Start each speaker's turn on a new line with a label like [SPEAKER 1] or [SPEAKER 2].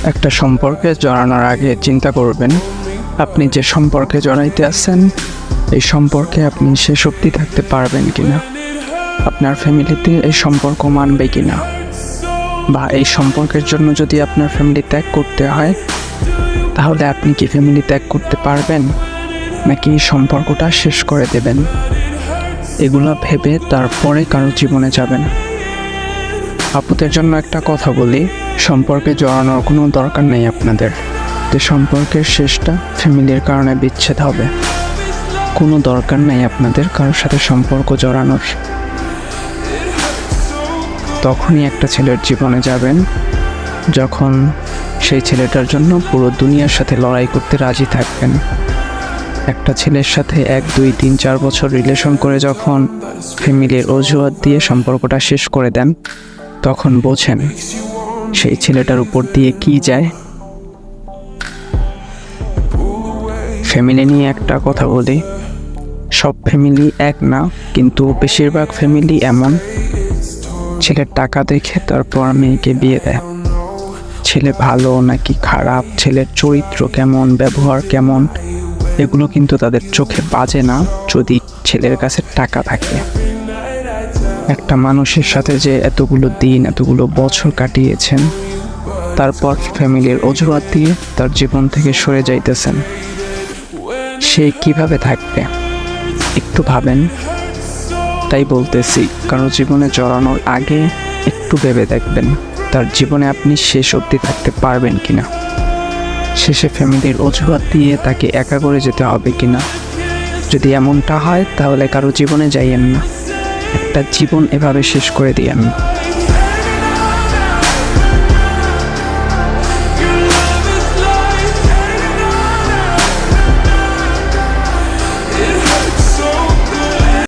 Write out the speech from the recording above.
[SPEAKER 1] একটা সম্পর্কে জড়ানোর আগে চিন্তা করবেন আপনি যে সম্পর্কে জড়াইতে আছেন এই সম্পর্কে আপনি শেষ অবধি থাকতে পারবেন কিনা, আপনার ফ্যামিলিতে এই সম্পর্ক মানবে কিনা, বা এই সম্পর্কের জন্য যদি আপনার ফ্যামিলি ত্যাগ করতে হয় তাহলে আপনি কি ফ্যামিলি ত্যাগ করতে পারবেন নাকি সম্পর্কটা শেষ করে দেবেন। এগুলো ভেবে তারপরে কারো জীবনে যাবেন। আপুদের জন্য একটা কথা বলি, সম্পর্কে জড়ানোর কোনো দরকার নেই আপনাদের। যে সম্পর্কের শেষটা ফ্যামিলির কারণে বিচ্ছেদ হবে, কোনো দরকার নেই আপনাদের কারোর সাথে সম্পর্ক জড়ানোর। তখনই একটা ছেলের জীবনে যাবেন যখন সেই ছেলেটার জন্য পুরো দুনিয়ার সাথে লড়াই করতে রাজি থাকবেন। একটা ছেলের সাথে 1, 2, 3, 4 বছর রিলেশন করে যখন ফ্যামিলির অজুহাত দিয়ে সম্পর্কটা শেষ করে দেন তখন বোঝেন সেই ছেলেটার উপর দিয়ে কি যায়। ফ্যামিলি নিয়ে একটা কথা বলি, সব ফ্যামিলি এক না, কিন্তু বেশিরভাগ ফ্যামিলি এমন ছেলের টাকা দেখে তারপর মেয়েকে বিয়ে দেয়। ছেলে ভালো নাকি খারাপ, ছেলের চরিত্র কেমন, ব্যবহার কেমন, এগুলো কিন্তু তাদের চোখে বাজে না যদি ছেলের কাছে টাকা থাকে। একটা মানুষের সাথে যে এতগুলো দিন এতগুলো বছর কাটিয়েছেন তারপর ফ্যামিলির অজুহাত দিয়ে তার জীবন থেকে সরে যাইতেছেন, সে কিভাবে থাকবে একটু ভাবেন। তাই বলতেছি কারো জীবনে জড়ানোর আগে একটু ভেবে দেখবেন তার জীবনে আপনি শেষ অবধি থাকতে পারবেন কিনা, শেষে ফ্যামিলির অজুহাত দিয়ে তাকে একা করে যেতে হবে কিনা। যদি এমনটা হয় তাহলে কারো জীবনে যাইয়েন না, একটা জীবন এভাবে শেষ করে দিয়েন না।